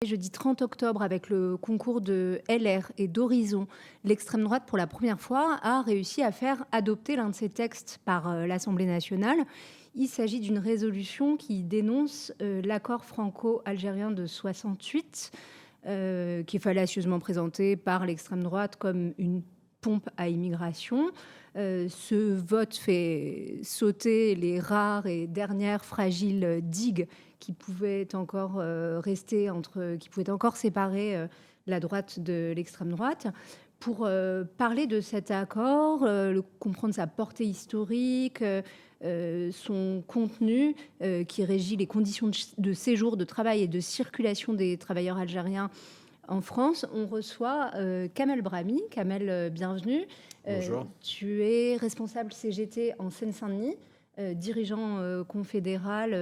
Jeudi 30 octobre, avec le concours de LR et d'Horizon, l'extrême droite, pour la première fois, a réussi à faire adopter l'un de ses textes par l'Assemblée nationale. Il s'agit d'une résolution qui dénonce l'accord franco-algérien de 68, qui est fallacieusement présenté par l'extrême droite comme une pompe à immigration. Ce vote fait sauter les rares et dernières fragiles digues qui pouvaient encore qui pouvaient encore séparer la droite de l'extrême droite. Pour parler de cet accord, comprendre sa portée historique, son contenu qui régit les conditions de séjour, de travail et de circulation des travailleurs algériens en France, on reçoit Kamel Brahmi. Kamel, bienvenue. Bonjour. Tu es responsable CGT en Seine-Saint-Denis, dirigeant confédéral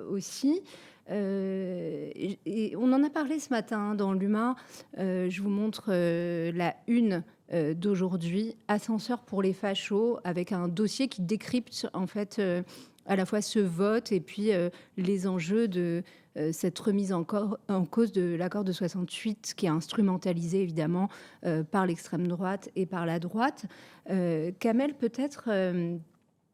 aussi. Et on en a parlé ce matin dans l'Humain. Je vous montre la une d'aujourd'hui, Ascenseur pour les fachos, avec un dossier qui décrypte en fait à la fois ce vote et puis les enjeux de cette remise en cause de l'accord de 68 qui est instrumentalisé évidemment par l'extrême droite et par la droite. Kamel, peut-être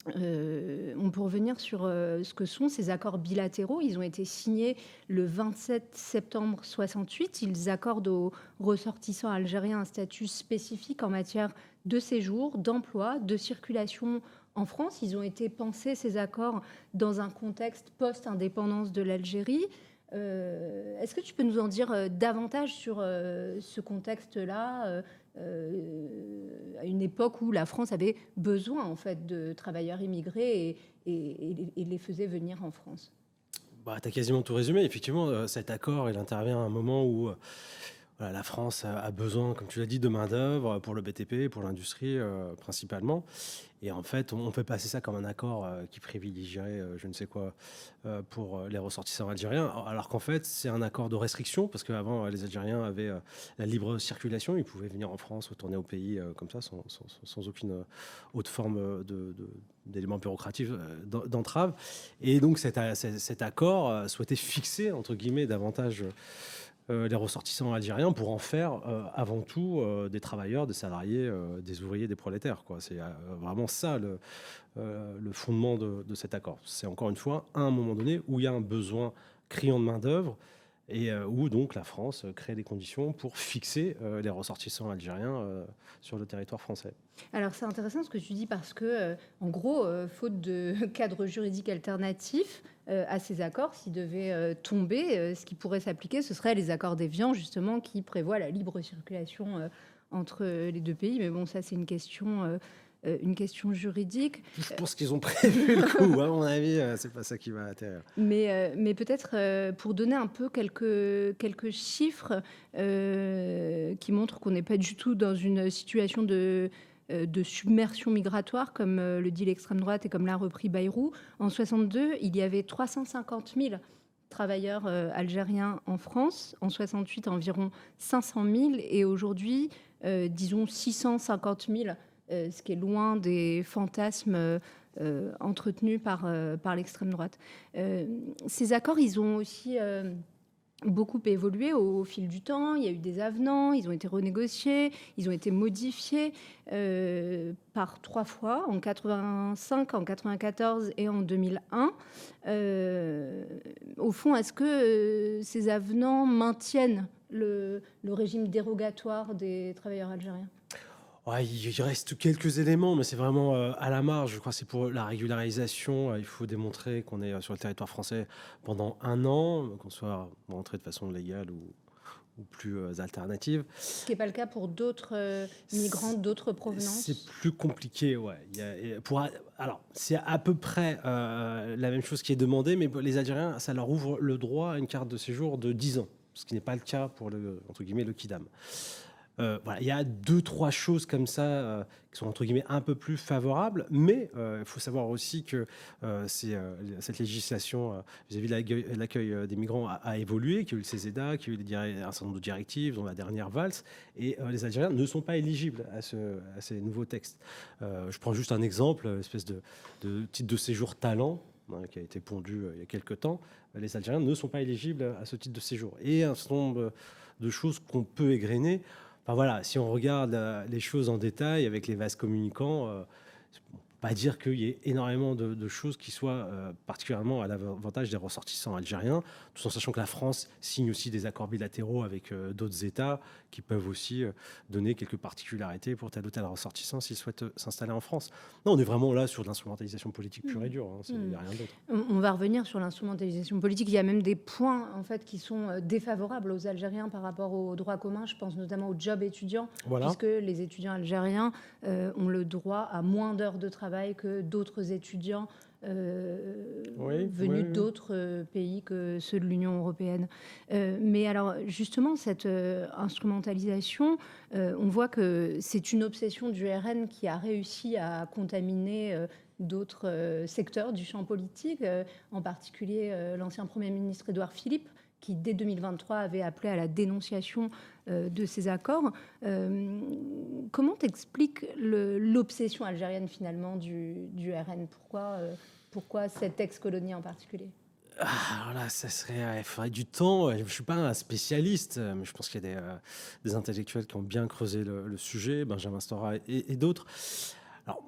on peut revenir sur ce que sont ces accords bilatéraux. Ils ont été signés le 27 septembre 68. Ils accordent aux ressortissants algériens un statut spécifique en matière de séjour, d'emploi, de circulation en France. Ils ont été pensés, ces accords, dans un contexte post-indépendance de l'Algérie. Est-ce que tu peux nous en dire davantage sur ce contexte-là, à une époque où la France avait besoin en fait de travailleurs immigrés et les faisait venir en France? Tu as quasiment tout résumé. Effectivement, cet accord, il intervient à un moment où voilà, la France a besoin, comme tu l'as dit, de main-d'œuvre pour le BTP, pour l'industrie principalement. Et en fait, on fait passer ça comme un accord qui privilégierait je ne sais quoi pour les ressortissants algériens, alors qu'en fait, c'est un accord de restriction, parce qu'avant, les Algériens avaient la libre circulation. Ils pouvaient venir en France, retourner au pays comme ça, sans aucune autre forme d'éléments bureaucratiques, d'entrave. Et donc, cet accord souhaitait fixer, entre guillemets, davantage les ressortissants algériens pour en faire avant tout des travailleurs, des salariés, des ouvriers, des prolétaires, quoi. C'est vraiment ça le fondement de cet accord. C'est encore une fois, à un moment donné, où il y a un besoin criant de main-d'œuvre et où donc la France crée des conditions pour fixer les ressortissants algériens sur le territoire français. Alors c'est intéressant ce que tu dis parce que, en gros, faute de cadre juridique alternatif à ces accords, s'ils devaient tomber, ce qui pourrait s'appliquer, ce serait les accords d'Évian, justement, qui prévoient la libre circulation entre les deux pays. Mais bon, ça c'est une question juridique. Je pense qu'ils ont prévu le coup. À mon avis, c'est pas ça qui va atterrir. Mais peut-être pour donner un peu quelques chiffres qui montrent qu'on n'est pas du tout dans une situation de submersion migratoire, comme le dit l'extrême droite et comme l'a repris Bayrou. En 62, il y avait 350 000 travailleurs algériens en France. En 68, environ 500 000. Et aujourd'hui, disons 650 000, ce qui est loin des fantasmes entretenus par l'extrême droite. Ces accords, ils ont aussi beaucoup évolué au fil du temps. Il y a eu des avenants, ils ont été renégociés, ils ont été modifiés par 3 fois, en 85, en 94 et en 2001. Au fond, est-ce que ces avenants maintiennent le régime dérogatoire des travailleurs algériens? Ouais, il reste quelques éléments, mais c'est vraiment à la marge. Je crois que c'est pour la régularisation. Il faut démontrer qu'on est sur le territoire français pendant 1 an, qu'on soit rentré de façon légale ou plus alternative. Ce qui n'est pas le cas pour d'autres migrants d'autres provenances. C'est plus compliqué, ouais. Alors, c'est à peu près la même chose qui est demandée, mais les Algériens, ça leur ouvre le droit à une carte de séjour de 10 ans, ce qui n'est pas le cas pour entre guillemets, le Kidam. Voilà, il y a 2-3 choses comme ça qui sont entre guillemets un peu plus favorables, mais il faut savoir aussi que cette législation vis-à-vis de l'accueil des migrants a évolué, qu'il y a eu le CESEDA, qu'il y a eu un certain nombre de directives, dont la dernière valse, et les Algériens ne sont pas éligibles à ces nouveaux textes. Je prends juste un exemple, espèce de titre de séjour talent. qui a été pondu il y a quelques temps, les Algériens ne sont pas éligibles à ce titre de séjour. Et un certain nombre de choses qu'on peut égrener. Enfin voilà, si on regarde les choses en détail avec les vases communicants, pas dire qu'il y ait énormément de choses qui soient particulièrement à l'avantage des ressortissants algériens, tout en sachant que la France signe aussi des accords bilatéraux avec d'autres États qui peuvent aussi donner quelques particularités pour tel ou tel ressortissant s'il souhaite s'installer en France. Non, on est vraiment là sur de l'instrumentalisation politique pure et dure, hein, il n'y a rien d'autre. On va revenir sur l'instrumentalisation politique. Il y a même des points en fait, qui sont défavorables aux Algériens par rapport au droit commun. Je pense notamment au job étudiant, Voilà. puisque les étudiants algériens ont le droit à moins d'heures de travail que d'autres étudiants venus d'autres pays que ceux de l'Union européenne. Mais alors, justement, cette instrumentalisation, on voit que c'est une obsession du RN qui a réussi à contaminer d'autres secteurs du champ politique, en particulier l'ancien Premier ministre Édouard Philippe, qui dès 2023 avait appelé à la dénonciation de ces accords. Comment t'expliques l'obsession algérienne finalement du RN? Pourquoi cette ex-colonie en particulier? Alors là, il faudrait du temps. Je ne suis pas un spécialiste, mais je pense qu'il y a des intellectuels qui ont bien creusé le sujet, Benjamin Stora et d'autres. Alors,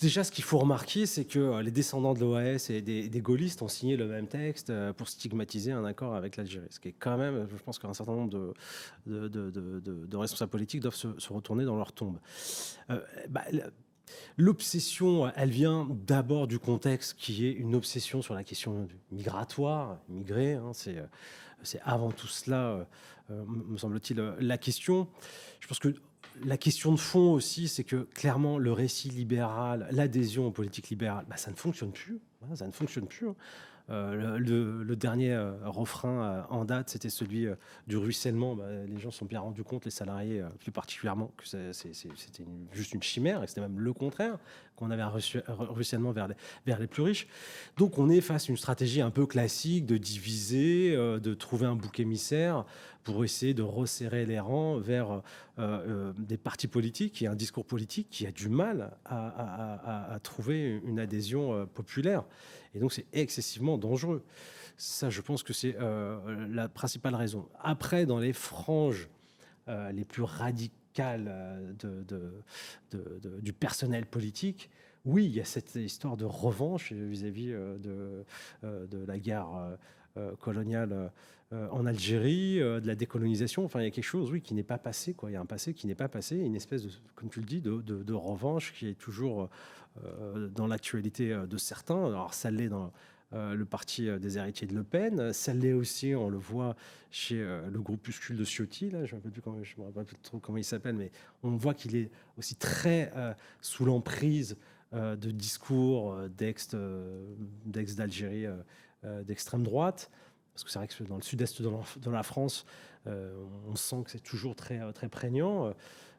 déjà, ce qu'il faut remarquer, c'est que les descendants de l'OAS et des gaullistes ont signé le même texte pour stigmatiser un accord avec l'Algérie. Ce qui est quand même, je pense qu'un certain nombre de responsables politiques doivent se retourner dans leur tombe. L'obsession, elle vient d'abord du contexte qui est une obsession sur la question migratoire, migrer. Hein, c'est avant tout cela, me semble-t-il, la question. Je pense que la question de fond aussi, c'est que clairement, le récit libéral, l'adhésion aux politiques libérales, ça ne fonctionne plus. Hein, ça ne fonctionne plus. Hein. Le dernier refrain en date, c'était celui du ruissellement. Les gens se sont bien rendus compte, les salariés plus particulièrement, que c'était juste une chimère, et c'était même le contraire, qu'on avait un ruissellement vers les plus riches. Donc on est face à une stratégie un peu classique de diviser, de trouver un bouc émissaire pour essayer de resserrer les rangs vers des partis politiques et un discours politique qui a du mal à trouver une adhésion populaire. Et donc, c'est excessivement dangereux. Ça, je pense que c'est la principale raison. Après, dans les franges les plus radicales du personnel politique, oui, il y a cette histoire de revanche vis-à-vis de la guerre coloniale en Algérie, de la décolonisation. Enfin, il y a quelque chose, oui, qui n'est pas passé, quoi. Il y a un passé qui n'est pas passé, une espèce de, comme tu le dis, de revanche qui est toujours dans l'actualité de certains. Alors, ça l'est dans le parti des héritiers de Le Pen. Ça l'est aussi, on le voit chez le groupuscule de Ciotti. Là, je ne me rappelle plus trop comment il s'appelle, mais on voit qu'il est aussi très sous l'emprise de discours d'ex d'Algérie, d'extrême droite. Parce que c'est vrai que dans le sud-est de la France, on sent que c'est toujours très, très prégnant.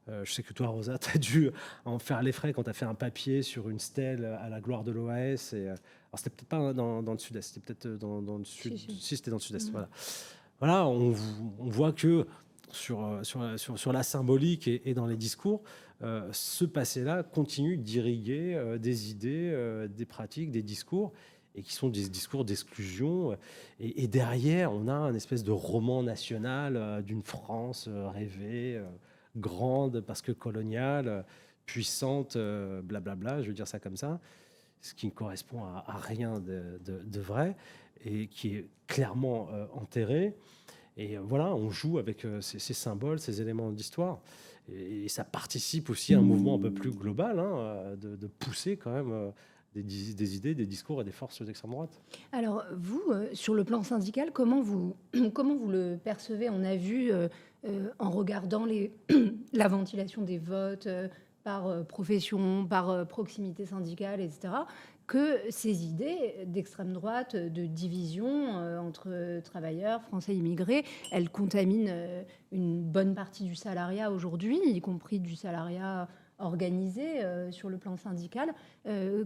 Je sais que toi, Rosa, tu as dû en faire les frais quand tu as fait un papier sur une stèle à la gloire de l'OAS. Alors, c'était peut-être pas dans le sud-est, c'était peut-être dans le sud. Si, c'était dans le sud-est, voilà. Voilà, on voit que sur la symbolique et dans les discours, ce passé-là continue d'irriguer des idées, des pratiques, des discours, et qui sont des discours d'exclusion. Et derrière, on a un espèce de roman national d'une France rêvée, grande parce que coloniale, puissante, blablabla, je veux dire ça comme ça, ce qui ne correspond à rien de vrai et qui est clairement enterré. Et voilà, on joue avec ces symboles, ces éléments d'histoire. Et ça participe aussi à un mouvement un peu plus global, hein, de pousser quand même des idées, des discours et des forces d'extrême droite. Alors, vous, sur le plan syndical, comment vous le percevez? On a vu, en regardant la ventilation des votes par profession, par proximité syndicale, etc., que ces idées d'extrême droite, de division entre travailleurs, français immigrés, elles contaminent une bonne partie du salariat aujourd'hui, y compris du salariat organisé sur le plan syndical.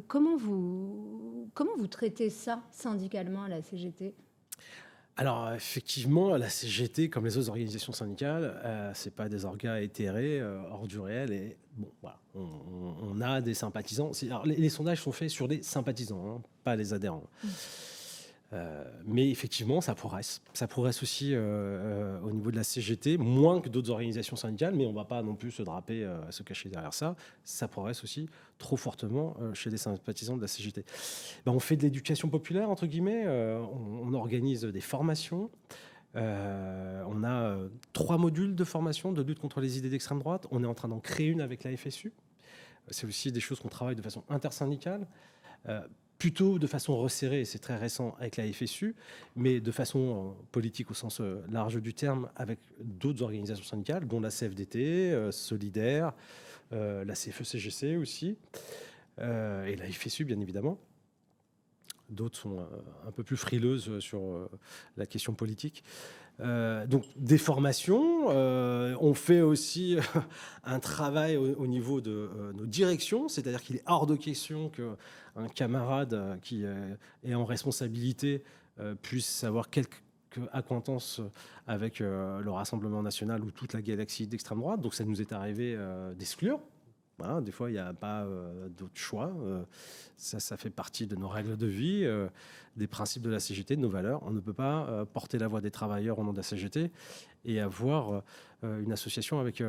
Comment vous traitez ça syndicalement à la CGT? Alors, effectivement, la CGT, comme les autres organisations syndicales, c'est pas des orgas éthérés, hors du réel et bon, voilà, on a des sympathisants. Alors les sondages sont faits sur des sympathisants, hein, pas les adhérents. Mmh. Mais effectivement, ça progresse. Ça progresse aussi, au niveau de la CGT, moins que d'autres organisations syndicales, mais on va pas non plus se draper, se cacher derrière ça. Ça progresse aussi trop fortement, chez les sympathisants de la CGT. Ben, on fait de l'éducation populaire, entre guillemets, on organise des formations. On a 3 modules de formation de lutte contre les idées d'extrême droite. On est en train d'en créer une avec la FSU. C'est aussi des choses qu'on travaille de façon intersyndicale, plutôt de façon resserrée, et c'est très récent avec la FSU, mais de façon politique au sens large du terme avec d'autres organisations syndicales, dont la CFDT, Solidaire, la CFE-CGC aussi, et la FSU bien évidemment. D'autres sont un peu plus frileuses sur la question politique. Donc des formations, on fait aussi un travail au niveau de nos directions, c'est-à-dire qu'il est hors de question qu'un camarade qui est en responsabilité puisse avoir quelque acquaintance avec le Rassemblement national ou toute la galaxie d'extrême droite. Donc ça nous est arrivé d'exclure. Voilà, des fois, il n'y a pas d'autre choix. Ça fait partie de nos règles de vie, des principes de la CGT, de nos valeurs. On ne peut pas porter la voix des travailleurs au nom de la CGT et avoir une association avec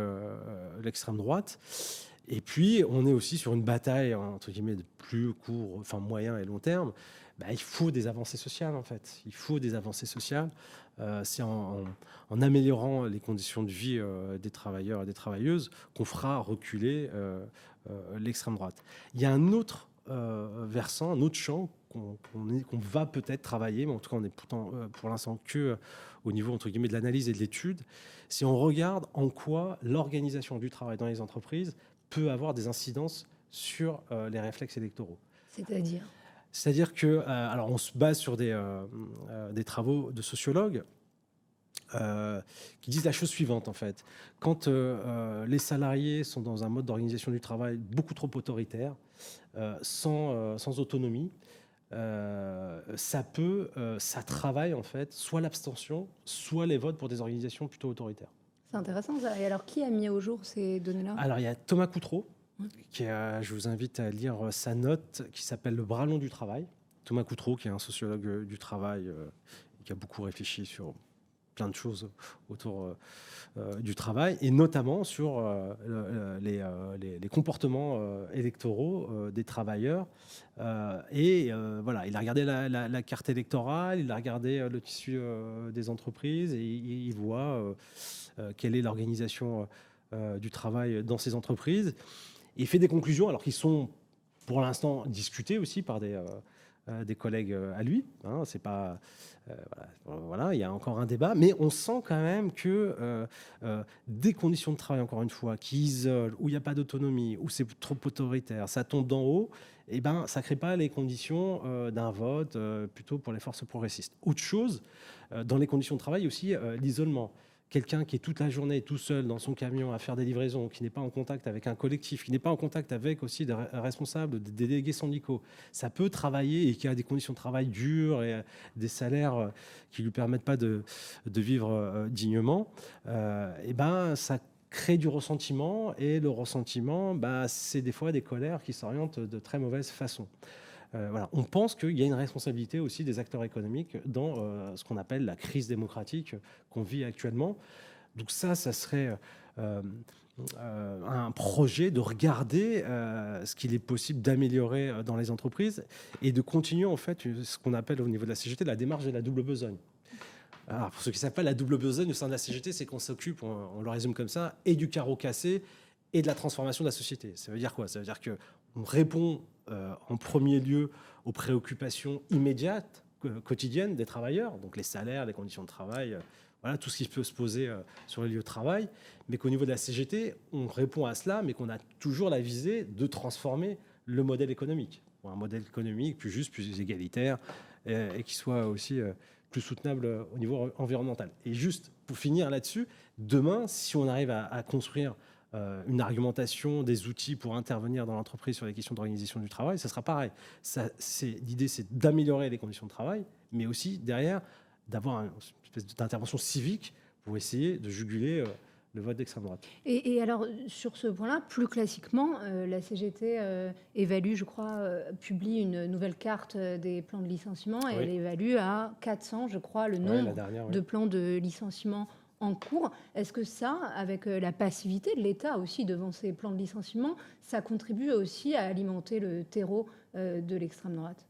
l'extrême droite. Et puis, on est aussi sur une bataille, entre guillemets, de plus court, enfin moyen et long terme. Bah, il faut des avancées sociales, en fait. Il faut des avancées sociales. C'est en améliorant les conditions de vie des travailleurs et des travailleuses qu'on fera reculer l'extrême droite. Il y a un autre versant, un autre champ qu'on va peut-être travailler, mais en tout cas on est pourtant pour l'instant que au niveau entre guillemets de l'analyse et de l'étude. Si on regarde en quoi l'organisation du travail dans les entreprises peut avoir des incidences sur les réflexes électoraux. C'est-à-dire? C'est-à-dire que, alors on se base sur des travaux de sociologues qui disent la chose suivante en fait. Quand les salariés sont dans un mode d'organisation du travail beaucoup trop autoritaire, sans autonomie, ça travaille en fait soit l'abstention, soit les votes pour des organisations plutôt autoritaires. C'est intéressant ça. Et alors, qui a mis au jour ces données-là? Alors il y a Thomas Coutreau, Mmh. je vous invite à lire sa note qui s'appelle Le bras long du travail. Thomas Coutreau, qui est un sociologue du travail, qui a beaucoup réfléchi sur plein de choses autour du travail, et notamment sur les comportements électoraux des travailleurs. Voilà, il a regardé la carte électorale, il a regardé le tissu des entreprises, et il voit quelle est l'organisation du travail dans ces entreprises. Il fait des conclusions, alors qui sont pour l'instant discutées aussi par des collègues à lui. Hein, c'est pas, voilà, il y a encore un débat, mais on sent quand même que des conditions de travail, encore une fois, qui isolent, où il n'y a pas d'autonomie, où c'est trop autoritaire, ça tombe d'en haut, et ben, ça ne crée pas les conditions d'un vote plutôt pour les forces progressistes. Autre chose, dans les conditions de travail aussi, l'isolement. Quelqu'un qui est toute la journée tout seul dans son camion à faire des livraisons, qui n'est pas en contact avec un collectif, qui n'est pas en contact avec aussi des responsables, des délégués syndicaux, ça peut travailler et qui a des conditions de travail dures et des salaires qui ne lui permettent pas de vivre dignement, et ben, ça crée du ressentiment, et le ressentiment, bah, c'est des fois des colères qui s'orientent de très mauvaise façon. Voilà. On pense qu'il y a une responsabilité aussi des acteurs économiques dans ce qu'on appelle la crise démocratique qu'on vit actuellement. Donc ça serait un projet de regarder ce qu'il est possible d'améliorer dans les entreprises et de continuer en fait ce qu'on appelle au niveau de la CGT la démarche de la double besogne. Alors, pour ceux qui ne savent pas, la double besogne au sein de la CGT, c'est qu'on s'occupe, on le résume comme ça, et du carreau cassé et de la transformation de la société. Ça veut dire quoi? Ça veut dire qu'on répond en premier lieu aux préoccupations immédiates, quotidiennes des travailleurs, donc les salaires, les conditions de travail, voilà, tout ce qui peut se poser sur les lieux de travail, mais qu'au niveau de la CGT, on répond à cela, mais qu'on a toujours la visée de transformer le modèle économique, pour un modèle économique plus juste, plus égalitaire, et qui soit aussi plus soutenable au niveau environnemental. Et juste pour finir là-dessus, demain, si on arrive à construire une argumentation, des outils pour intervenir dans l'entreprise sur les questions d'organisation du travail, ça sera pareil. L'idée, c'est d'améliorer les conditions de travail, mais aussi, derrière, d'avoir une espèce d'intervention civique pour essayer de juguler le vote d'extrême droite. Et alors, sur ce point-là, plus classiquement, la CGT évalue, je crois, publie une nouvelle carte des plans de licenciement et Oui. elle évalue à 400, je crois, le Ouais, nombre la dernière, de oui. plans de licenciement en cours. Est-ce que ça, avec la passivité de l'État aussi devant ces plans de licenciement, ça contribue aussi à alimenter le terreau de l'extrême droite?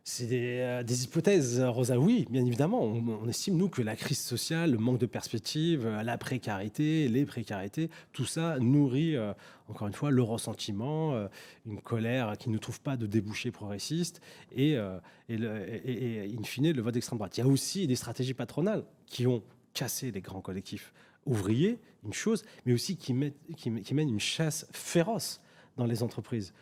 C'est des hypothèses, Rosa. Oui, bien évidemment. On estime, nous, que la crise sociale, le manque de perspective, la précarité, les précarités, tout ça nourrit, encore une fois, le ressentiment, une colère qui ne trouve pas de débouché progressiste et in fine, le vote d'extrême droite. Il y a aussi des stratégies patronales qui ont cassé les grands collectifs ouvriers, une chose, mais aussi qui mènent une chasse féroce dans les entreprises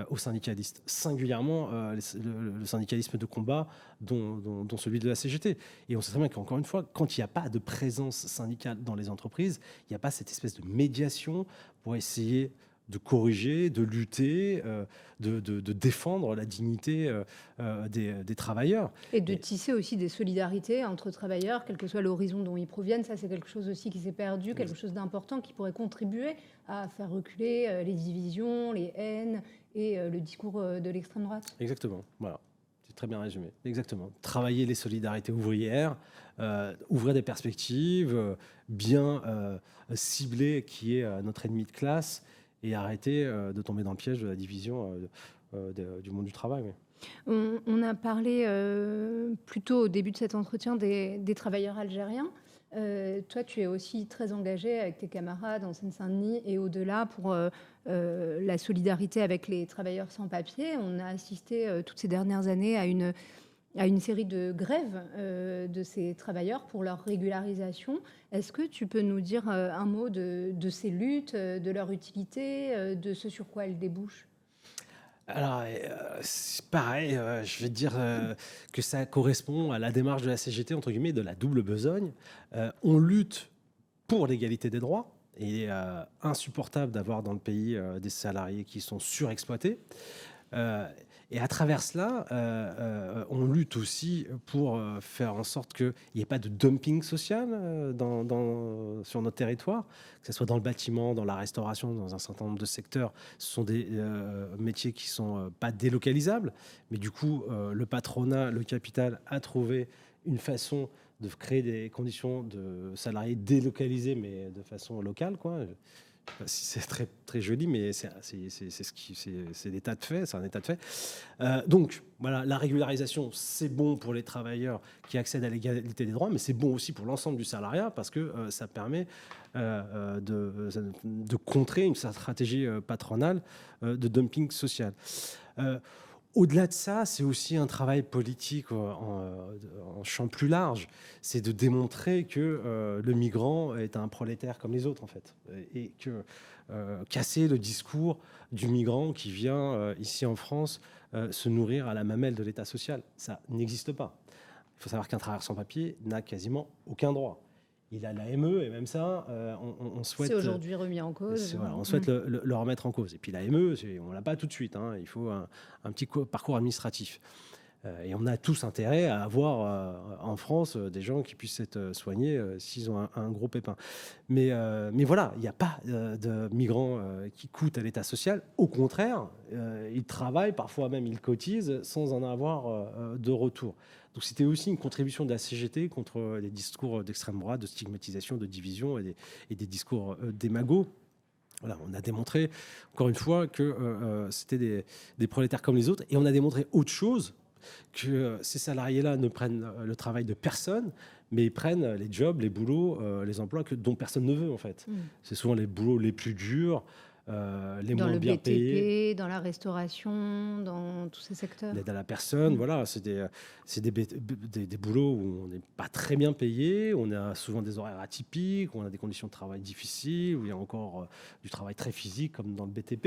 aux syndicalistes, singulièrement le syndicalisme de combat, dont celui de la CGT. Et on sait très bien qu'encore une fois, quand il n'y a pas de présence syndicale dans les entreprises, il n'y a pas cette espèce de médiation pour essayer de corriger, de lutter, de défendre la dignité des travailleurs. Et de tisser aussi des solidarités entre travailleurs, quel que soit l'horizon dont ils proviennent. Ça, c'est quelque chose aussi qui s'est perdu, quelque chose d'important qui pourrait contribuer à faire reculer les divisions, les haines et le discours de l'extrême droite. Exactement, voilà. C'est très bien résumé. Exactement. Travailler les solidarités ouvrières, ouvrir des perspectives, bien cibler qui est notre ennemi de classe et arrêter de tomber dans le piège de la division du monde du travail. Oui. On a parlé plutôt au début de cet entretien des travailleurs algériens. Toi, tu es aussi très engagé avec tes camarades en Seine-Saint-Denis et au-delà pour la solidarité avec les travailleurs sans papier. On a assisté toutes ces dernières années à une série de grèves de ces travailleurs pour leur régularisation. Est-ce que tu peux nous dire un mot de ces luttes, de leur utilité, de ce sur quoi elles débouchent? Alors, c'est pareil, je vais te dire que ça correspond à la démarche de la CGT, entre guillemets, de la double besogne. On lutte pour l'égalité des droits. Et il est insupportable d'avoir dans le pays des salariés qui sont surexploités. Euh, et à travers cela, on lutte aussi pour faire en sorte qu'il n'y ait pas de dumping social sur notre territoire, que ce soit dans le bâtiment, dans la restauration, dans un certain nombre de secteurs. Ce sont des métiers qui ne sont pas délocalisables, mais du coup, le patronat, le capital a trouvé une façon de créer des conditions de salariés délocalisés, mais de façon locale, quoi. Je sais pas si c'est très, très joli, mais c'est l'état de fait, c'est un état de fait. Donc, voilà, la régularisation, c'est bon pour les travailleurs qui accèdent à l'égalité des droits, mais c'est bon aussi pour l'ensemble du salariat parce que ça permet de contrer une stratégie patronale de dumping social. Au-delà de ça, c'est aussi un travail politique en champ plus large. C'est de démontrer que le migrant est un prolétaire comme les autres, en fait. Et que casser le discours du migrant qui vient ici en France se nourrir à la mamelle de l'État social. Ça n'existe pas. Il faut savoir qu'un travailleur sans papier n'a quasiment aucun droit. Il a l'AME et même ça, on souhaite. C'est aujourd'hui remis en cause. Voilà, on souhaite le remettre en cause. Et puis l'AME, on ne l'a pas tout de suite. Hein. Il faut un petit parcours administratif. Et on a tous intérêt à avoir en France des gens qui puissent être soignés s'ils ont un gros pépin. Mais voilà, il n'y a pas de migrants qui coûtent à l'État social. Au contraire, ils travaillent, parfois même ils cotisent sans en avoir de retour. Donc c'était aussi une contribution de la CGT contre les discours d'extrême droite, de stigmatisation, de division et des discours démagogues. Voilà, on a démontré, encore une fois, que c'était des prolétaires comme les autres. Et on a démontré autre chose, que ces salariés-là ne prennent le travail de personne, mais ils prennent les jobs, les boulots, les emplois dont personne ne veut, en fait. C'est souvent les boulots les plus durs, les Dans moins le bien BTP, payés. dans la restauration, dans tous ces secteurs. L'aide à la personne, voilà, c'est des boulots où on n'est pas très bien payé, on a souvent des horaires atypiques, on a des conditions de travail difficiles, où il y a encore du travail très physique, comme dans le BTP.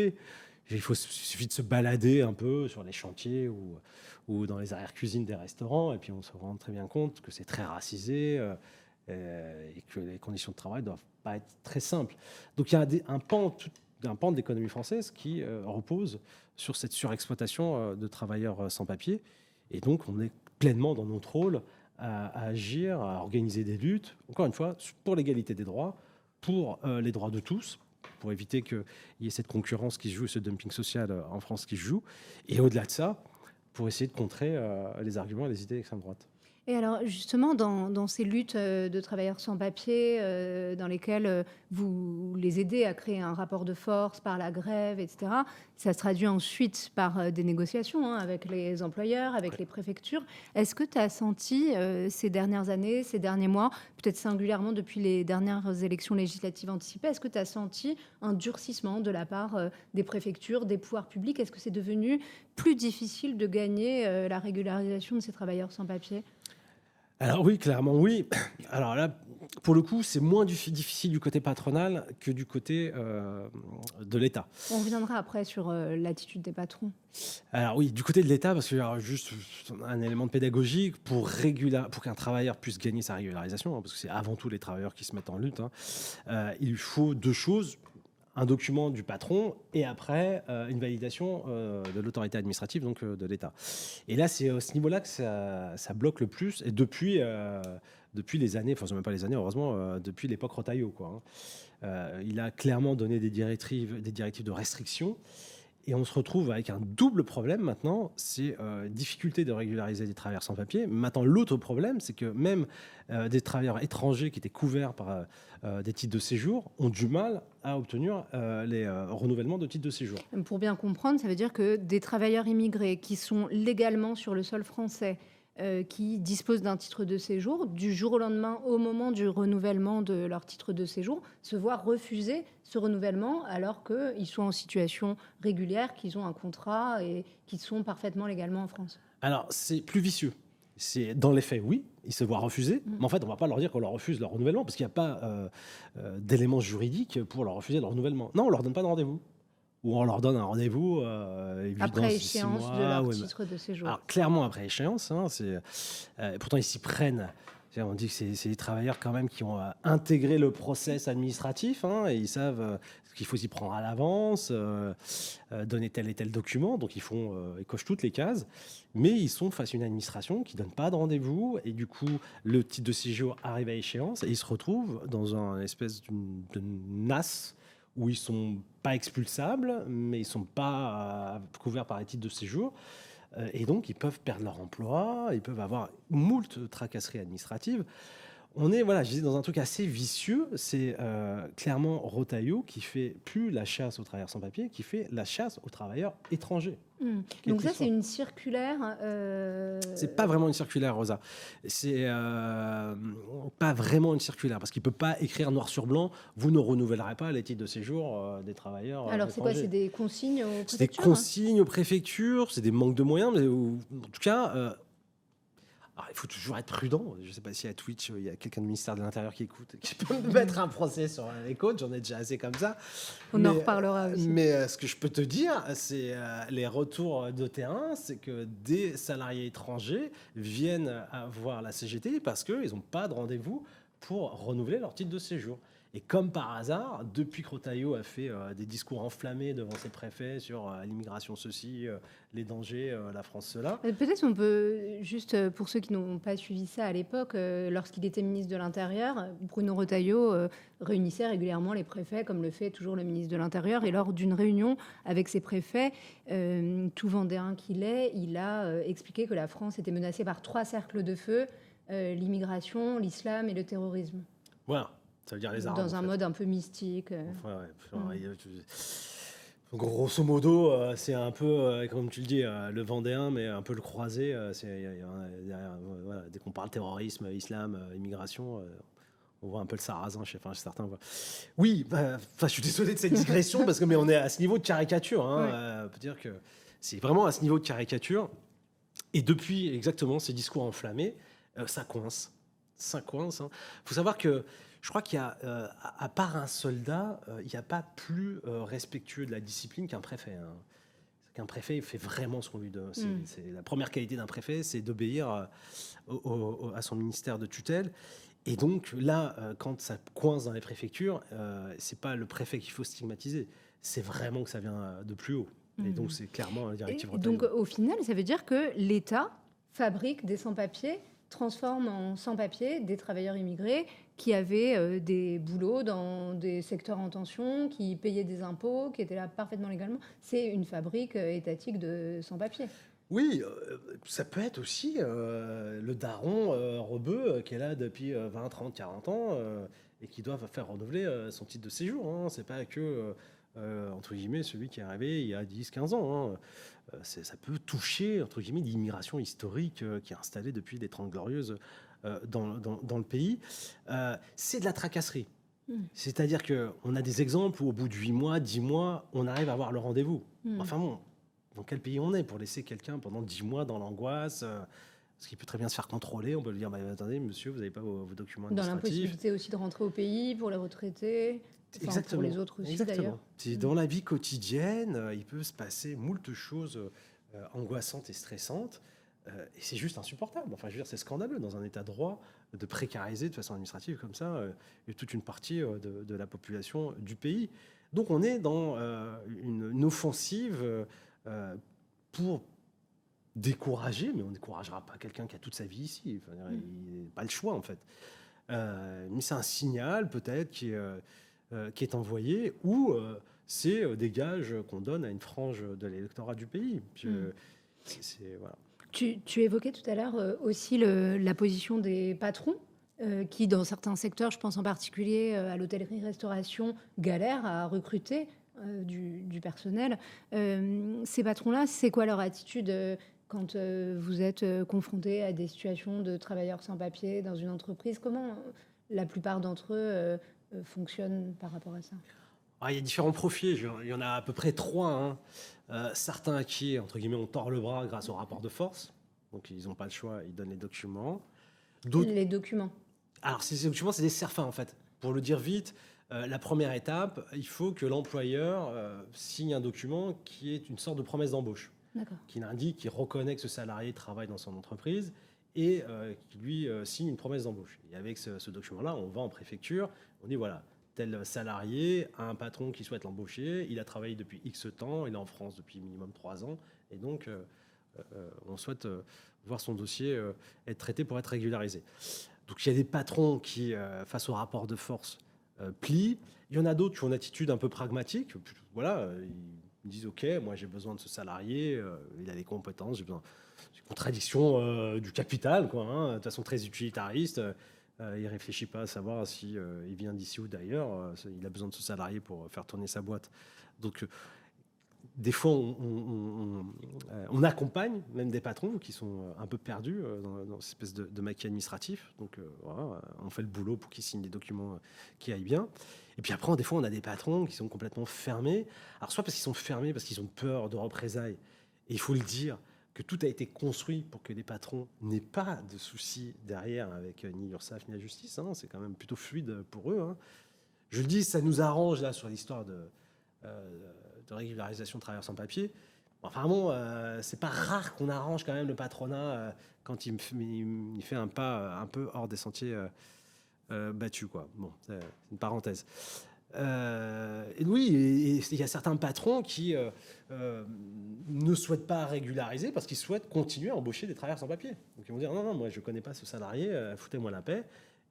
Et il suffit de se balader un peu sur les chantiers ou dans les arrière-cuisines des restaurants, et puis on se rend très bien compte que c'est très racisé et que les conditions de travail ne doivent pas être très simples. Donc il y a un pan de l'économie française qui repose sur cette surexploitation de travailleurs sans papier. Et donc, on est pleinement dans notre rôle à agir, à organiser des luttes, encore une fois, pour l'égalité des droits, pour les droits de tous, pour éviter qu'il y ait cette concurrence qui se joue, ce dumping social en France qui se joue, et au-delà de ça, pour essayer de contrer les arguments et les idées d'extrême droite. Et alors justement, dans ces luttes de travailleurs sans papier, dans lesquelles vous les aidez à créer un rapport de force par la grève, etc., ça se traduit ensuite par des négociations avec les employeurs, avec les préfectures. Est-ce que tu as senti ces dernières années, ces derniers mois, peut-être singulièrement depuis les dernières élections législatives anticipées, est-ce que tu as senti un durcissement de la part des préfectures, des pouvoirs publics? Est-ce que c'est devenu plus difficile de gagner la régularisation de ces travailleurs sans papier? Alors oui, clairement oui. Alors là, pour le coup, c'est moins difficile du côté patronal que du côté de l'État. On reviendra après sur l'attitude des patrons. Alors oui, du côté de l'État, parce que alors, juste un élément de pédagogie, pour qu'un travailleur puisse gagner sa régularisation, parce que c'est avant tout les travailleurs qui se mettent en lutte, il lui faut deux choses. Un document du patron et après une validation de l'autorité administrative, donc de l'État. Et là, c'est à ce niveau-là que ça bloque le plus. Et depuis les années, enfin, c'est même pas les années, heureusement, depuis l'époque Retailleau, quoi. Il a clairement donné des directives de restriction. Et on se retrouve avec un double problème maintenant, c'est difficulté de régulariser des travailleurs sans papier. Maintenant, l'autre problème, c'est que même des travailleurs étrangers qui étaient couverts par des titres de séjour ont du mal à obtenir les renouvellements de titres de séjour. Pour bien comprendre, ça veut dire que des travailleurs immigrés qui sont légalement sur le sol français, qui disposent d'un titre de séjour, du jour au lendemain, au moment du renouvellement de leur titre de séjour, se voient refuser ce renouvellement alors qu'ils sont en situation régulière, qu'ils ont un contrat et qu'ils sont parfaitement légalement en France. Alors, c'est plus vicieux. C'est dans les faits, oui, ils se voient refuser, mais en fait, on ne va pas leur dire qu'on leur refuse leur renouvellement parce qu'il n'y a pas d'éléments juridiques pour leur refuser leur renouvellement. Non, on ne leur donne pas de rendez-vous. Ou on leur donne un rendez-vous après échéance de leur titre de séjour. Alors, clairement, après échéance, pourtant, ils s'y prennent. On dit que c'est des travailleurs quand même qui ont intégré le process administratif et ils savent qu'il faut s'y prendre à l'avance, donner tel et tel document. Donc, ils cochent toutes les cases. Mais ils sont face à une administration qui ne donne pas de rendez-vous. Et du coup, le titre de séjour arrive à échéance et ils se retrouvent dans une espèce de nasse où ils ne sont pas expulsables, mais ils ne sont pas couverts par les titres de séjour. Et donc, ils peuvent perdre leur emploi, ils peuvent avoir moult tracasseries administratives. On est, je disais, dans un truc assez vicieux. C'est clairement Retailleau qui fait plus la chasse aux travailleurs sans papier, qui fait la chasse aux travailleurs étrangers. Donc ça, c'est une circulaire. C'est pas vraiment une circulaire, Rosa. C'est pas vraiment une circulaire parce qu'il peut pas écrire noir sur blanc. Vous ne renouvellerez pas les titres de séjour des travailleurs. Alors c'est quoi? C'est des consignes aux préfectures? C'est des consignes aux préfectures. C'est des manques de moyens, mais en tout cas. Alors, il faut toujours être prudent. Je ne sais pas si à Twitch, il y a quelqu'un du ministère de l'Intérieur qui écoute, qui peut me mettre un procès sur les côtes. J'en ai déjà assez comme ça. On en reparlera aussi. Mais ce que je peux te dire, c'est les retours de terrain, c'est que des salariés étrangers viennent voir la CGT parce qu'ils n'ont pas de rendez-vous pour renouveler leur titre de séjour. Et comme par hasard, depuis que Retailleau a fait des discours enflammés devant ses préfets sur l'immigration ceci, les dangers, la France cela. Peut-être on peut, juste pour ceux qui n'ont pas suivi ça à l'époque, lorsqu'il était ministre de l'Intérieur, Bruno Retailleau réunissait régulièrement les préfets, comme le fait toujours le ministre de l'Intérieur. Et lors d'une réunion avec ses préfets, tout vendéen qu'il est, il a expliqué que la France était menacée par 3 cercles de feu, l'immigration, l'islam et le terrorisme. Voilà. Ça veut dire les Arabes. Dans un mode un peu mystique. Grosso modo, c'est un peu, comme tu le dis, le vendéen, mais un peu le croisé. Dès qu'on parle terrorisme, islam, immigration, on voit un peu le sarrasin chez certains. Oui, je suis désolé de cette digression, mais on est à ce niveau de caricature. On peut dire que c'est vraiment à ce niveau de caricature. Et depuis exactement ces discours enflammés, ça coince. Ça coince. Faut savoir que je crois qu'il y a, à part un soldat, il n'y a pas plus respectueux de la discipline qu'un préfet. Qu'un préfet, il fait vraiment ce qu'on lui donne. C'est la première qualité d'un préfet, c'est d'obéir à son ministère de tutelle. Et donc là, quand ça coince dans les préfectures, c'est pas le préfet qu'il faut stigmatiser. C'est vraiment que ça vient de plus haut. Et donc c'est clairement la directive Retailleau. Donc au final, ça veut dire que l'État fabrique des sans-papiers transforme en sans-papiers des travailleurs immigrés qui avaient des boulots dans des secteurs en tension, qui payaient des impôts, qui étaient là parfaitement légalement. C'est une fabrique étatique de sans-papiers. Oui, ça peut être aussi le daron rebeu qui est là depuis 20, 30, 40 ans et qui doit faire renouveler son titre de séjour. Hein. C'est pas que, entre guillemets, celui qui est arrivé il y a 10, 15 ans. Hein. Ça peut toucher, entre guillemets, l'immigration historique qui est installée depuis les 30 Glorieuses dans le pays. C'est de la tracasserie. Mm. C'est-à-dire qu'on a des exemples où au bout de 8 mois, 10 mois, on arrive à avoir le rendez-vous. Enfin bon, dans quel pays on est pour laisser quelqu'un pendant 10 mois dans l'angoisse parce qu'il peut très bien se faire contrôler. On peut lui dire, bah, attendez, monsieur, vous n'avez pas vos documents Dans administratifs. l'impossibilité aussi de rentrer au pays pour les retraités, enfin, Exactement. pour les autres aussi Exactement. d'ailleurs. C'est dans la vie quotidienne, il peut se passer moult choses angoissantes et stressantes. Et c'est juste insupportable. Enfin, je veux dire, c'est scandaleux dans un état de droit de précariser de façon administrative comme ça toute une partie de la population du pays. Donc on est dans une offensive pour décourager, mais on ne découragera pas quelqu'un qui a toute sa vie ici. Enfin, il n'a pas le choix, en fait. Mais c'est un signal, peut-être, qui est envoyé, ou c'est des gages qu'on donne à une frange de l'électorat du pays. Voilà. Tu évoquais tout à l'heure aussi la position des patrons qui, dans certains secteurs, je pense en particulier à l'hôtellerie-restauration, galèrent à recruter du personnel. Ces patrons-là, c'est quoi leur attitude quand vous êtes confronté à des situations de travailleurs sans papier dans une entreprise? Comment la plupart d'entre eux fonctionnent par rapport à ça? Il y a différents profils, il y en a à peu près 3. Hein. Certains qui, entre guillemets, on tord le bras grâce au rapport de force. Donc, ils n'ont pas le choix, ils donnent les documents. Les documents. Alors, ces documents, c'est des CERFA, en fait. Pour le dire vite, la première étape, il faut que l'employeur signe un document qui est une sorte de promesse d'embauche. D'accord. Qui indique, qui reconnaît que ce salarié travaille dans son entreprise et qui lui signe une promesse d'embauche. Et avec ce document-là, on va en préfecture, on dit voilà, tel salarié a un patron qui souhaite l'embaucher, il a travaillé depuis X temps, il est en France depuis minimum 3 ans, et donc on souhaite voir son dossier être traité pour être régularisé. Donc il y a des patrons qui, face au rapport de force, plient. Il y en a d'autres qui ont une attitude un peu pragmatique. Voilà, ils disent ok, moi j'ai besoin de ce salarié, il a les compétences, j'ai besoin. C'est une contradiction du capital, quoi. Hein, de façon très utilitariste. Il réfléchit pas à savoir si il vient d'ici ou d'ailleurs. Il a besoin de ce salarié pour faire tourner sa boîte. Donc des fois, on accompagne même des patrons qui sont un peu perdus dans cette espèce de maquis administratif. Donc, voilà, on fait le boulot pour qu'ils signent des documents qui aillent bien. Et puis après, des fois, on a des patrons qui sont complètement fermés. Alors, soit parce qu'ils sont fermés, parce qu'ils ont peur de représailles. Et il faut le dire, que tout a été construit pour que les patrons n'aient pas de soucis derrière avec ni l'URSSAF ni la justice. Hein. C'est quand même plutôt fluide pour eux. Hein. Je le dis, ça nous arrange là sur l'histoire de régularisation de travailleurs sans papier. Enfin bon, c'est pas rare qu'on arrange quand même le patronat quand il fait un pas un peu hors des sentiers battus, quoi. Bon, c'est une parenthèse. Et oui, il y a certains patrons qui ne souhaitent pas régulariser parce qu'ils souhaitent continuer à embaucher des travailleurs sans papier. Donc ils vont dire non, moi je connais pas ce salarié, foutez-moi la paix.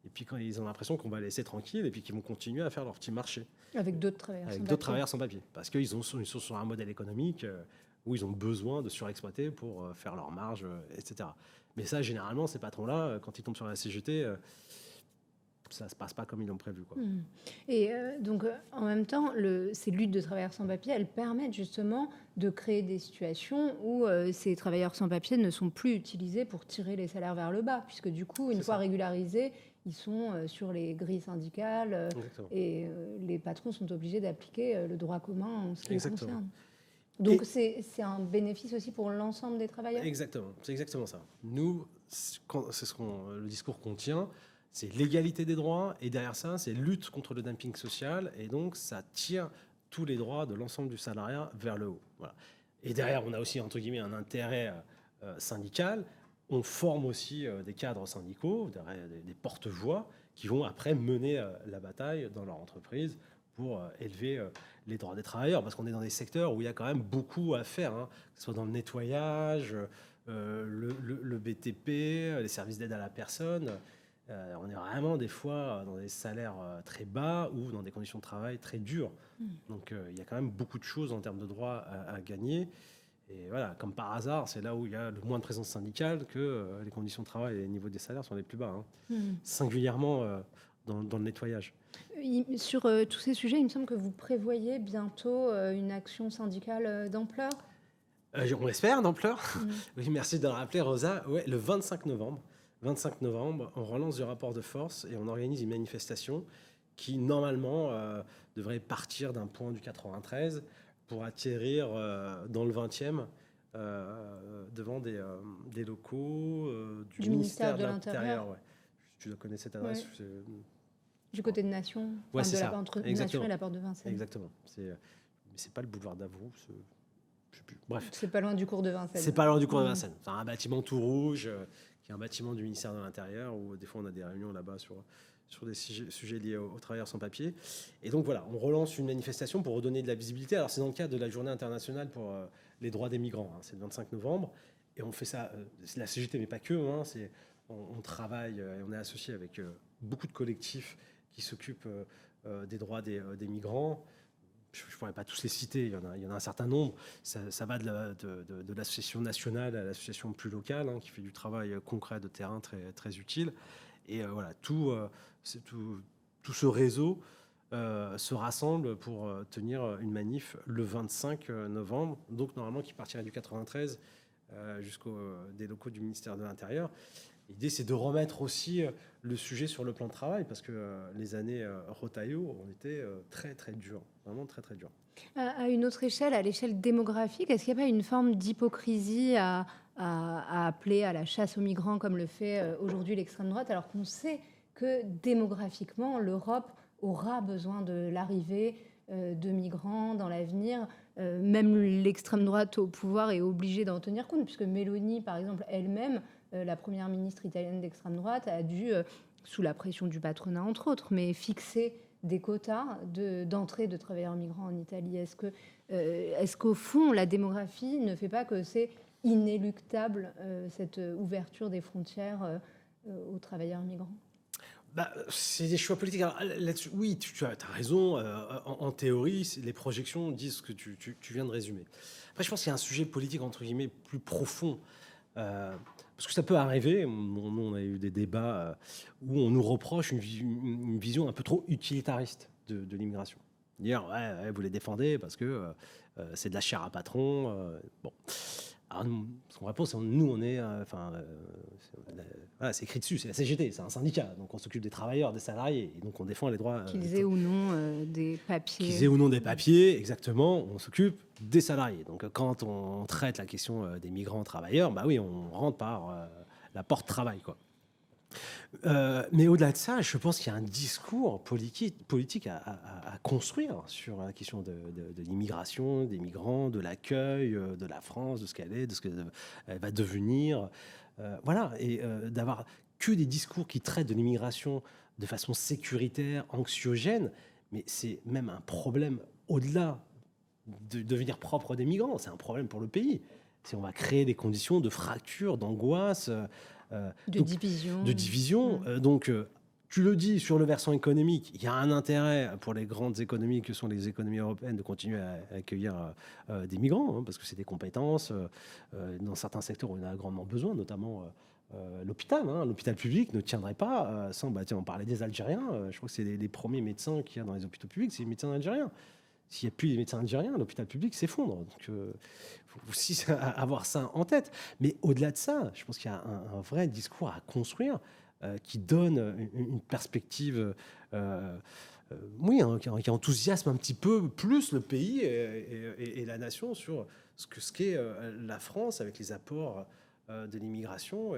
Et puis quand ils ont l'impression qu'on va les laisser tranquilles et puis qu'ils vont continuer à faire leur petit marché. Avec d'autres travailleurs sans papier. Avec d'autres travailleurs sans papier. Parce qu'ils sont sur un modèle économique où ils ont besoin de surexploiter pour faire leur marge, etc. Mais ça, généralement, ces patrons-là, quand ils tombent sur la CGT, ça ne se passe pas comme ils l'ont prévu, quoi. Et donc, en même temps, ces luttes de travailleurs sans papier, elles permettent justement de créer des situations où ces travailleurs sans papier ne sont plus utilisés pour tirer les salaires vers le bas, puisque du coup, une fois régularisés, ils sont sur les grilles syndicales et les patrons sont obligés d'appliquer le droit commun en ce qui les concerne. Donc, c'est un bénéfice aussi pour l'ensemble des travailleurs. Exactement, c'est exactement ça. Nous, c'est le discours qu'on tient. C'est l'égalité des droits, et derrière ça, c'est lutte contre le dumping social, et donc ça tire tous les droits de l'ensemble du salariat vers le haut. Voilà. Et derrière, on a aussi, entre guillemets, un intérêt syndical. On forme aussi des cadres syndicaux, des porte-voix, qui vont après mener la bataille dans leur entreprise pour élever les droits des travailleurs, parce qu'on est dans des secteurs où il y a quand même beaucoup à faire, hein, que ce soit dans le nettoyage, le BTP, les services d'aide à la personne. On est vraiment des fois dans des salaires très bas ou dans des conditions de travail très dures. Donc il y a quand même beaucoup de choses en termes de droits à gagner. Et voilà, comme par hasard, c'est là où il y a le moins de présence syndicale que les conditions de travail et les niveaux des salaires sont les plus bas, singulièrement dans le nettoyage. Sur tous ces sujets, il me semble que vous prévoyez bientôt une action syndicale d'ampleur. On l'espère, d'ampleur. Oui, merci de le rappeler, Rosa. Ouais, le 25 novembre, on relance le rapport de force et on organise une manifestation qui, normalement, devrait partir d'un point du 93 pour atterrir dans le 20e devant des locaux du ministère de l'Intérieur. Ouais. Tu connais cette adresse Du côté de Nation, ouais, c'est ça. Entre Exactement. Nation et la Porte de Vincennes. Exactement. Mais c'est pas le boulevard d'Avroux. Je sais plus. Bref. C'est pas loin du cours de Vincennes. C'est pas loin du cours de Vincennes. C'est un bâtiment tout rouge, qui est un bâtiment du ministère de l'Intérieur, où des fois on a des réunions là-bas sur des sujets liés aux travailleurs sans papier. Et donc voilà, on relance une manifestation pour redonner de la visibilité. Alors c'est dans le cadre de la Journée internationale pour les droits des migrants. C'est le 25 novembre. Et on fait ça, c'est la CGT, mais pas que. On travaille et on est associé avec beaucoup de collectifs qui s'occupent des droits des migrants. Je ne pourrais pas tous les citer, il y en a un certain nombre. Ça va de l'association nationale à l'association plus locale, qui fait du travail concret de terrain très, très utile. Et voilà, tout ce réseau se rassemble pour tenir une manif le 25 novembre, donc normalement qui partirait du 93 jusqu'aux des locaux du ministère de l'Intérieur. L'idée, c'est de remettre aussi le sujet sur le plan de travail, parce que les années Retailleau ont été très, très dures, vraiment très, très dures. À une autre échelle, à l'échelle démographique, est-ce qu'il n'y a pas une forme d'hypocrisie à appeler à la chasse aux migrants comme le fait aujourd'hui l'extrême droite, alors qu'on sait que démographiquement, l'Europe aura besoin de l'arrivée de migrants dans l'avenir. Même l'extrême droite au pouvoir est obligée d'en tenir compte, puisque Meloni, par exemple, elle-même, la première ministre italienne d'extrême droite, a dû, sous la pression du patronat entre autres, mais fixer des quotas d'entrée de travailleurs migrants en Italie. Est-ce qu'au fond, la démographie ne fait pas que c'est inéluctable, cette ouverture des frontières aux travailleurs migrants ? C'est des choix politiques. Alors, oui, tu as raison. En théorie, les projections disent ce que tu viens de résumer. Après, je pense qu'il y a un sujet politique, entre guillemets, plus profond. Parce que ça peut arriver. Nous, on a eu des débats où on nous reproche une vision un peu trop utilitariste de l'immigration. Dire, ouais, vous les défendez parce que c'est de la chair à patron. Bon. Alors, ce qu'on répond, c'est nous, on est. Voilà, c'est écrit dessus, c'est la CGT, c'est un syndicat. Donc, on s'occupe des travailleurs, des salariés. Et donc, on défend les droits. Qu'ils aient ou non des papiers. Qu'ils aient ou non des papiers, exactement. On s'occupe des salariés. Donc, quand on traite la question des migrants travailleurs, bah oui, on rentre par la porte travail, quoi. Mais au-delà de ça, je pense qu'il y a un discours politique à construire sur la question de l'immigration, des migrants, de l'accueil de la France, de ce qu'elle est, de ce qu'elle va devenir. Voilà, et d'avoir que des discours qui traitent de l'immigration de façon sécuritaire, anxiogène, mais c'est même un problème au-delà de devenir propre des migrants, c'est un problème pour le pays. Si on va créer des conditions de fracture, d'angoisse, de division. Donc, tu le dis, sur le versant économique, il y a un intérêt pour les grandes économies que sont les économies européennes de continuer à accueillir des migrants, parce que c'est des compétences. Dans certains secteurs, on en a grandement besoin, notamment l'hôpital. L'hôpital public ne tiendrait pas sans... on parlait des Algériens. Je crois que c'est les premiers médecins qu'il y a dans les hôpitaux publics, c'est les médecins algériens. S'il n'y a plus de médecins algériens, l'hôpital public s'effondre. Donc, il faut aussi avoir ça en tête. Mais au-delà de ça, je pense qu'il y a un vrai discours à construire qui donne une perspective, qui enthousiasme un petit peu plus le pays et la nation sur ce qu'est la France avec les apports de l'immigration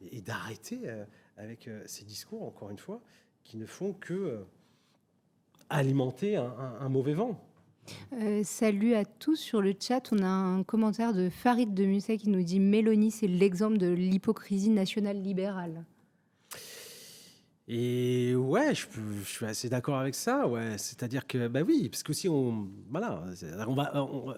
et d'arrêter avec ces discours, encore une fois, qui ne font que... alimenter un mauvais vent. Salut à tous sur le chat. On a un commentaire de Farid de Musset qui nous dit « Meloni, c'est l'exemple de l'hypocrisie nationale libérale ». Et ouais, je suis assez d'accord avec ça, ouais. C'est-à-dire que, bah oui, parce que si on, voilà,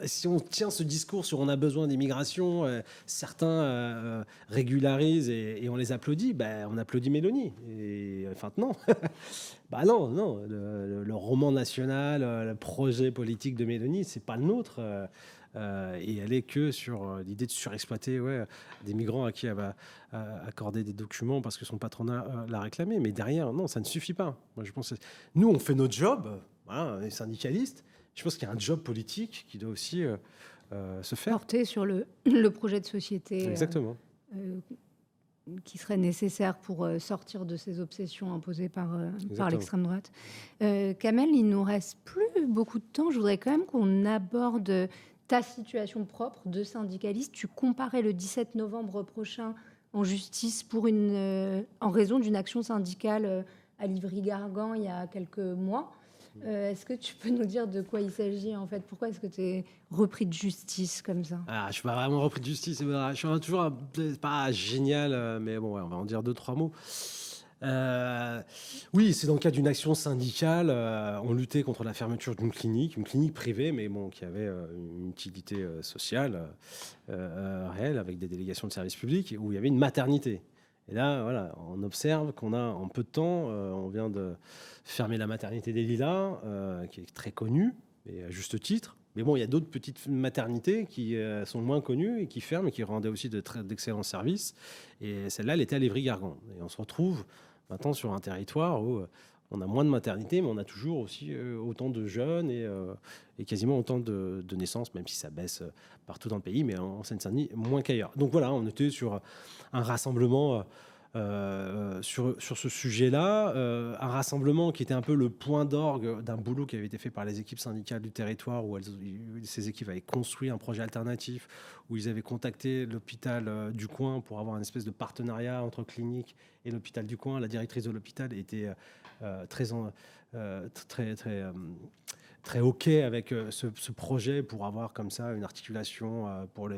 si on tient ce discours sur on a besoin d'immigration, certains régularisent et on les applaudit, bah, on applaudit Mélanie. Et enfin, non, bah non, non, le roman national, le projet politique de Mélanie, c'est pas le nôtre. Et elle est que sur l'idée de surexploiter ouais, des migrants à qui elle va accorder des documents parce que son patronat l'a réclamé. Mais derrière, non, ça ne suffit pas. Moi, je pense que nous, on fait notre job, voilà, les syndicalistes. Je pense qu'il y a un job politique qui doit aussi se faire. Porter sur le projet de société Exactement. euh, qui serait nécessaire pour sortir de ces obsessions imposées par Exactement. l'extrême droite. Kamel, il nous reste plus beaucoup de temps. Je voudrais quand même qu'on aborde ta situation propre de syndicaliste. Tu comparais le 17 novembre prochain en justice en raison d'une action syndicale à Livry-Gargan il y a quelques mois. Est-ce que tu peux nous dire de quoi il s'agit en fait? Pourquoi est-ce que tu es repris de justice comme ça? Ah, je suis pas vraiment repris de justice. Je suis toujours pas génial, mais bon, ouais, on va en dire deux, trois mots. Oui, c'est dans le cadre d'une action syndicale. On luttait contre la fermeture d'une clinique, une clinique privée, mais bon, qui avait une utilité sociale réelle, avec des délégations de services publics, où il y avait une maternité. Et là, voilà, on observe qu'on a en peu de temps, on vient de fermer la maternité des Lilas, qui est très connue, et à juste titre. Mais bon, il y a d'autres petites maternités qui sont moins connues et qui ferment et qui rendaient aussi d'excellents services. Et celle-là, elle était à Livry-Gargan. Et on se retrouve maintenant sur un territoire où on a moins de maternités, mais on a toujours aussi autant de jeunes et quasiment autant de naissances, même si ça baisse partout dans le pays, mais en Seine-Saint-Denis, moins qu'ailleurs. Donc voilà, on était sur un rassemblement sur ce sujet-là, un rassemblement qui était un peu le point d'orgue d'un boulot qui avait été fait par les équipes syndicales du territoire, où ces équipes avaient construit un projet alternatif, où ils avaient contacté l'hôpital du coin pour avoir une espèce de partenariat entre clinique et l'hôpital du coin. La directrice de l'hôpital était très, très, très, très OK avec ce projet pour avoir comme ça une articulation pour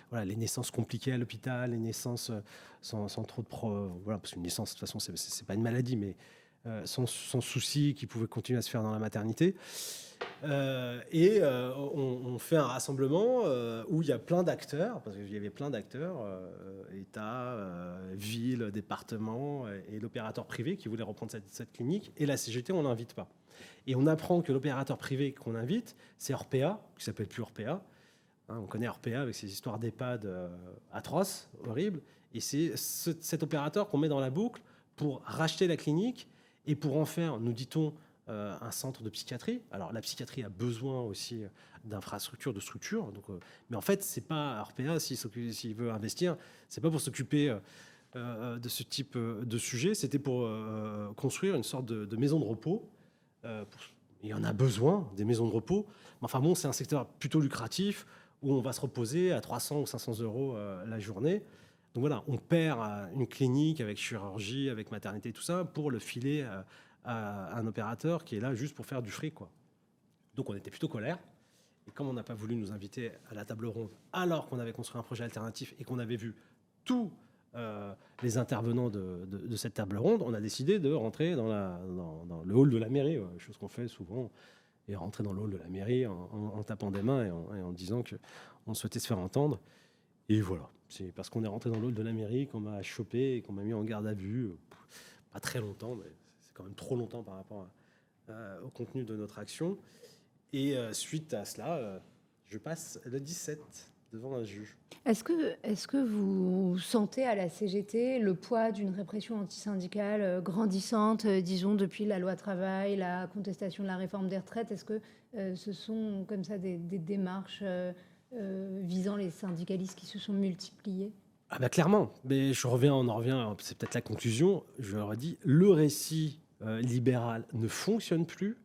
voilà, les naissances compliquées à l'hôpital, les naissances sans trop de voilà, parce qu'une naissance, de toute façon, c'est pas une maladie, mais sans souci, qui pouvait continuer à se faire dans la maternité. On fait un rassemblement où il y a plein d'acteurs, parce qu'il y avait plein d'acteurs, État, ville, département, et l'opérateur privé qui voulait reprendre cette clinique, et la CGT, on l'invite pas. Et on apprend que l'opérateur privé qu'on invite, c'est Orpea, qui s'appelle plus Orpea. Hein, on connaît Orpea avec ses histoires d'EHPAD atroces, horribles. Et c'est cet opérateur qu'on met dans la boucle pour racheter la clinique et pour en faire, nous dit-on, un centre de psychiatrie. Alors la psychiatrie a besoin aussi d'infrastructures, de structures. Donc, mais en fait, c'est pas Orpea s'il veut investir, c'est pas pour s'occuper de ce type de sujet. C'était pour construire une sorte de maison de repos. Il y en a besoin des maisons de repos. Mais enfin bon, c'est un secteur plutôt lucratif où on va se reposer à 300 ou 500 euros la journée. Donc voilà, on perd une clinique avec chirurgie, avec maternité, tout ça, pour le filer à un opérateur qui est là juste pour faire du fric, quoi. Donc on était plutôt colère. Et comme on n'a pas voulu nous inviter à la table ronde, alors qu'on avait construit un projet alternatif et qu'on avait vu tous les intervenants de cette table ronde, on a décidé de rentrer dans le hall de la mairie, chose qu'on fait souvent, et rentrer dans le hall de la mairie en tapant des mains et en disant qu'on souhaitait se faire entendre. Et voilà, c'est parce qu'on est rentré dans le hall de la mairie qu'on m'a chopé et qu'on m'a mis en garde à vue. Pas très longtemps, mais c'est quand même trop longtemps par rapport au contenu de notre action. Et suite à cela, je passe le 17 devant un juge. Est-ce que vous sentez à la CGT le poids d'une répression antisyndicale grandissante, disons, depuis la loi travail, la contestation de la réforme des retraites? Est-ce que ce sont comme ça des démarches visant les syndicalistes qui se sont multipliées? Ah bah clairement, mais on en revient, c'est peut-être la conclusion, je leur ai dit, le récit libéral ne fonctionne plus,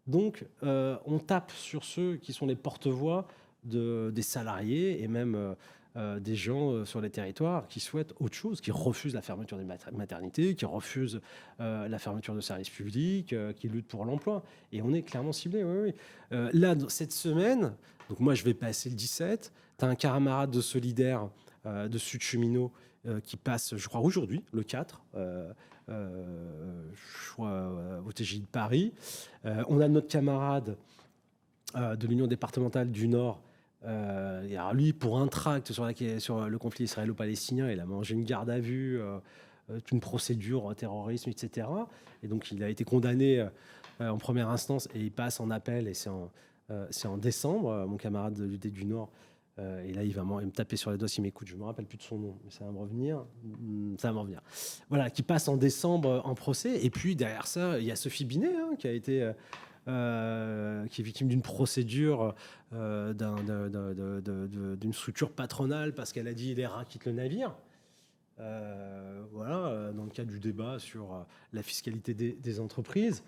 donc on tape sur ceux qui sont les porte-voix des salariés et même des gens sur les territoires qui souhaitent autre chose, qui refusent la fermeture des maternités, qui refusent la fermeture de services publics, qui luttent pour l'emploi. Et on est clairement ciblé, oui, oui. Là, cette semaine, donc moi je vais passer le 17, tu as un camarade de Solidaire de Sud Cheminot qui passe, je crois, aujourd'hui, le 4, je crois, au TGI de Paris. On a notre camarade de l'Union départementale du Nord. Et alors lui, pour un tract sur le conflit israélo-palestinien, il a mangé une garde à vue, une procédure terrorisme, etc. Et donc, il a été condamné en première instance et il passe en appel. Et c'est en décembre, mon camarade de l'UD du Nord. Et là, il va me taper sur les doigts s'il m'écoute. Je ne me rappelle plus de son nom, mais ça va me revenir. Ça va me revenir. Voilà, qui passe en décembre en procès. Et puis, derrière ça, il y a Sophie Binet, qui a été... qui est victime d'une procédure d'une structure patronale parce qu'elle a dit les rats quittent le navire. Voilà, dans le cadre du débat sur la fiscalité des entreprises.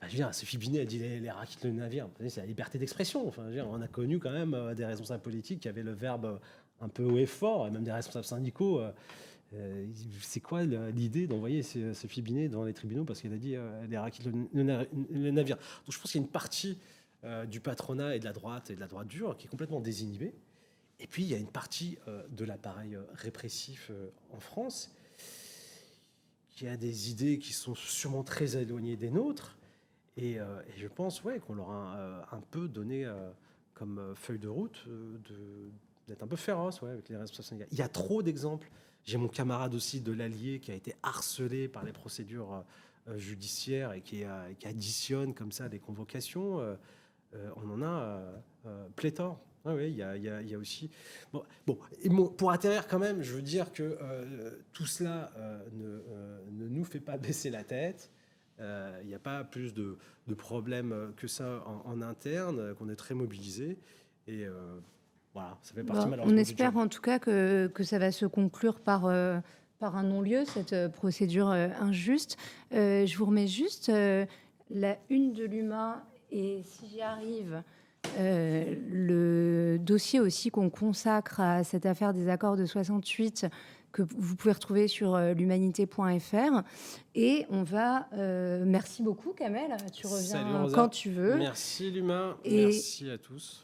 Je veux dire, Sophie Binet a dit les rats quittent le navire. C'est la liberté d'expression. Enfin, je veux dire, on a connu quand même des responsables politiques qui avaient le verbe un peu haut et fort, et même des responsables syndicaux. C'est quoi l'idée d'envoyer Sophie Binet dans les tribunaux parce qu'elle a dit les rats quittent le navire. Donc je pense qu'il y a une partie du patronat et de la droite dure qui est complètement désinhibée. Et puis il y a une partie de l'appareil répressif en France qui a des idées qui sont sûrement très éloignées des nôtres. Et je pense qu'on leur a un peu donné comme feuille de route d'être un peu féroce avec les responsables syndicaux. Il y a trop d'exemples. J'ai mon camarade aussi de l'Allier qui a été harcelé par les procédures judiciaires et qui additionne comme ça des convocations. On en a pléthore. Ah oui, il y a aussi... Bon, pour atterrir quand même, je veux dire que tout cela ne nous fait pas baisser la tête. Il n'y a pas plus de problèmes que ça en interne, qu'on est très mobilisé. Et voilà, ça fait partie malheureusement. On espère en tout cas que ça va se conclure par un non-lieu, cette procédure injuste. Je vous remets juste la une de l'UMA et si j'y arrive, le dossier aussi qu'on consacre à cette affaire des accords de 68 que vous pouvez retrouver sur l'humanité.fr. Et on va... merci beaucoup, Kamel. Tu reviens quand tu veux. Merci, Luma. Merci à tous.